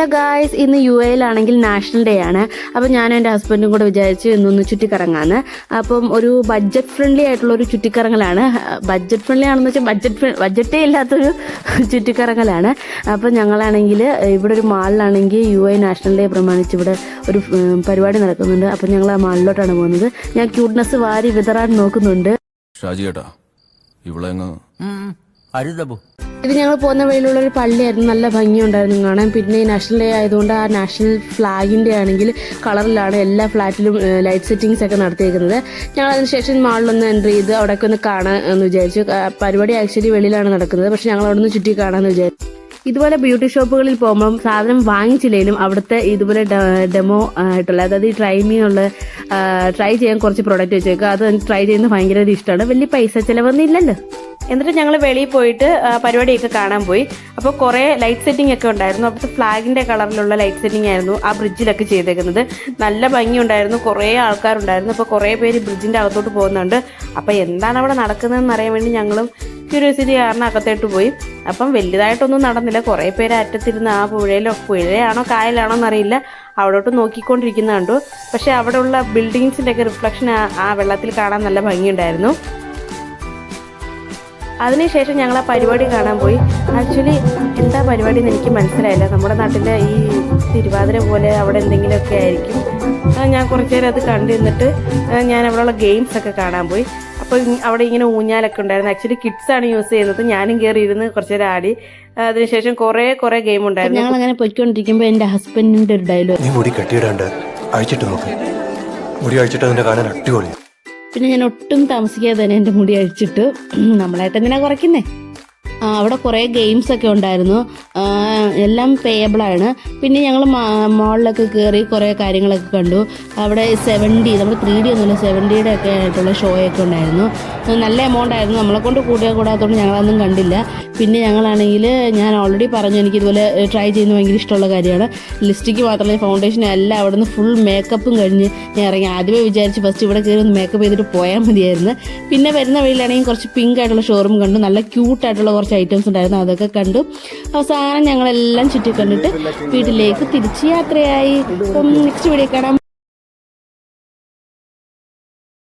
Hello guys, ഇന്ന് UAE-ലാണെങ്കിൽ national day ആണ്. അപ്പോൾ ഞാനും എൻ്റെ ഹസ്ബൻഡും കൂടെ വിചാരിച്ച് ഇന്നൊന്ന് ചുറ്റിക്കറങ്ങാന്ന്. അപ്പം ഒരു ബഡ്ജറ്റ് ഫ്രണ്ട്ലി ആയിട്ടുള്ളൊരു ചുറ്റിക്കറങ്ങലാണ്. ബഡ്ജറ്റ് ഫ്രണ്ട്ലി ആണെന്ന് വെച്ചാൽ ബഡ്ജറ്റേ ഇല്ലാത്തൊരു ചുറ്റിക്കറങ്ങലാണ്. അപ്പം ഞങ്ങളാണെങ്കിൽ ഇവിടെ ഒരു മാളിലാണെങ്കിൽ UAE നാഷണൽ ഡേ പ്രമാണിച്ച് ഇവിടെ ഒരു പരിപാടി നടക്കുന്നുണ്ട്. അപ്പം ഞങ്ങൾ ആ മാളിലോട്ടാണ് പോകുന്നത്. ഞാൻ ക്യൂട്ട്നെസ് വാരി വിതറാൻ നോക്കുന്നുണ്ട്. ഷാജി ഏട്ടാ, ഇവിടെ ഇത് ഞങ്ങൾ പോകുന്ന വഴിയിലുള്ള ഒരു പള്ളിയായിരുന്നു. നല്ല ഭംഗിയുണ്ടായിരുന്നു കാണാൻ. പിന്നെ ഈ നാഷണൽ ഡേ ആയതുകൊണ്ട് ആ നാഷണൽ ഫ്ലാഗിൻ്റെ ആണെങ്കിൽ കളറിലാണ് എല്ലാ ഫ്ലാറ്റിലും ലൈറ്റ് സെറ്റിങ്സ് ഒക്കെ നടത്തിയിരിക്കുന്നത്. ഞങ്ങൾ അതിനുശേഷം മാളിലൊന്ന് എൻട്രി ചെയ്ത് അവിടെയൊക്കെ ഒന്ന് കാണാൻ എന്ന് വിചാരിച്ചു. പരിപാടി ആക്ച്വലി വെളിയിലാണ് നടക്കുന്നത്, പക്ഷെ ഞങ്ങൾ അവിടെ നിന്ന് ചുറ്റി കാണാമെന്ന് വിചാരിച്ചു. ഇതുപോലെ ബ്യൂട്ടി ഷോപ്പുകളിൽ പോകുമ്പം സാധനം വാങ്ങിച്ചില്ലെങ്കിലും അവിടുത്തെ ഇതുപോലെ ഡെമോ ആയിട്ടുള്ള, അതായത് ഈ ട്രൈ ചെയ്യാൻ കുറച്ച് പ്രോഡക്റ്റ് വെച്ചേക്കുക. അത് ട്രൈ ചെയ്യുന്നത് ഭയങ്കര ഇഷ്ടമാണ്. വലിയ പൈസ ചിലവൊന്നും ഇല്ലല്ലോ. എന്നിട്ട് ഞങ്ങൾ വെളിയിൽ പോയിട്ട് പരിപാടിയൊക്കെ കാണാൻ പോയി. അപ്പോൾ കുറേ ലൈറ്റ് സെറ്റിംഗ് ഒക്കെ ഉണ്ടായിരുന്നു. അപ്പോഴത്തെ ഫ്ലാഗിൻ്റെ കളറിലുള്ള ലൈറ്റ് സെറ്റിംഗ് ആയിരുന്നു ആ ബ്രിഡ്ജിലൊക്കെ ചെയ്തേക്കുന്നത്. നല്ല ഭംഗിയുണ്ടായിരുന്നു. കുറേ ആൾക്കാരുണ്ടായിരുന്നു. അപ്പോൾ കുറേ പേര് ബ്രിഡ്ജിൻ്റെ അകത്തോട്ട് പോകുന്നുണ്ട്. അപ്പോൾ എന്താണ് അവിടെ നടക്കുന്നതെന്ന് അറിയാൻ വേണ്ടി ഞങ്ങളും ക്യൂരിയോസിറ്റി കാരണം അകത്തോട്ട് പോയി. അപ്പം വലുതായിട്ടൊന്നും നടന്നില്ല. കുറേ പേര് അറ്റത്തിരുന്ന് ആ പുഴയാണോ കായലാണോ എന്നറിയില്ല, അവിടോട്ട് നോക്കിക്കൊണ്ടിരിക്കുന്ന കണ്ടു. പക്ഷേ അവിടെയുള്ള ബിൽഡിങ്സിൻ്റെ ഒക്കെ റിഫ്ലക്ഷൻ ആ വെള്ളത്തിൽ കാണാൻ നല്ല ഭംഗിയുണ്ടായിരുന്നു. അതിനുശേഷം ഞങ്ങൾ ആ പരിപാടി കാണാൻ പോയി. ആക്ച്വലി എന്താ പരിപാടി എന്ന് എനിക്ക് മനസ്സിലായില്ല. നമ്മുടെ നാട്ടിലെ ഈ തിരുവാതിര പോലെ അവിടെ എന്തെങ്കിലുമൊക്കെ ആയിരിക്കും. ഞാൻ കുറച്ച് നേരം അത് കണ്ടിരുന്നിട്ട് ഞാൻ അവിടെയുള്ള ഗെയിംസ് ഒക്കെ കാണാൻ പോയി. അപ്പോൾ അവിടെ ഇങ്ങനെ ഊഞ്ഞാലൊക്കെ ഉണ്ടായിരുന്നു. ആക്ച്വലി കിഡ്സാണ് യൂസ് ചെയ്യുന്നത്. ഞാനും കയറിയിരുന്ന് കുറച്ച് നേരം ആടി. അതിനുശേഷം കുറേ ഗെയിം ഉണ്ടായിരുന്നു. ഞങ്ങൾ അങ്ങനെ പൊയ്ക്കൊണ്ടിരിക്കുമ്പോൾ എൻ്റെ ഹസ്ബൻഡിൻ്റെ ഒരു ഡയലോഗ്, നീ മുടി കെട്ടിയിടാണ്ട് അഴിച്ചിട്ട് നോക്ക്, മുടി അഴിച്ചിട്ട് അതിന്റെ കാണാൻ അടിപൊളി. പിന്നെ ഞാൻ ഒട്ടും താമസിക്കാതെ തന്നെ എൻ്റെ മുടി അഴിച്ചിട്ട്. നമ്മളായിട്ട് എന്തിനാ കുറയ്ക്കുന്നേ? അവിടെ കുറേ ഗെയിംസ് ഒക്കെ ഉണ്ടായിരുന്നു. എല്ലാം പേയബിളാണ്. പിന്നെ ഞങ്ങൾ മോളിലൊക്കെ കയറി കുറേ കാര്യങ്ങളൊക്കെ കണ്ടു. അവിടെ 70 നമ്മൾ 3D ഒന്നുമില്ല, 70യുടെ ഒക്കെ ആയിട്ടുള്ള ഷോ ഒക്കെ ഉണ്ടായിരുന്നു. നല്ല എമൗണ്ട് ആയിരുന്നു. നമ്മളെ കൊണ്ട് കൂടാത്തതുകൊണ്ട് ഞങ്ങളതൊന്നും കണ്ടില്ല. പിന്നെ ഞങ്ങളാണെങ്കിൽ ഞാൻ ഓൾറെഡി പറഞ്ഞു എനിക്കിതുപോലെ ട്രൈ ചെയ്യുന്നത് ഭയങ്കര ഇഷ്ടമുള്ള കാര്യമാണ്. ലിപ്സ്റ്റിക്ക് മാത്രമല്ല, ഫൗണ്ടേഷൻ എല്ലാം അവിടെ നിന്ന് ഫുൾ മേക്കപ്പും കഴിഞ്ഞ് ഞാൻ ഇറങ്ങി. ആദ്യമേ വിചാരിച്ച് ഫസ്റ്റ് ഇവിടെ കയറി ഒന്ന് മേക്കപ്പ് ചെയ്തിട്ട് പോയാൽ മതിയായിരുന്നു. പിന്നെ വരുന്ന വഴിയിലാണെങ്കിൽ കുറച്ച് പിങ്ക് ആയിട്ടുള്ള ഷോറൂം കണ്ടു. നല്ല ക്യൂട്ടായിട്ടുള്ള കുറച്ച് ഐറ്റംസ് ഉണ്ടായിരുന്നു, അതൊക്കെ കണ്ടു. അവസാനം ഞങ്ങളെല്ലാം ചുറ്റി കണ്ടിട്ട് വീട്ടിലേക്ക് തിരിച്ച് യാത്രയായി. നെക്സ്റ്റ് വീഡിയോ കാണാം.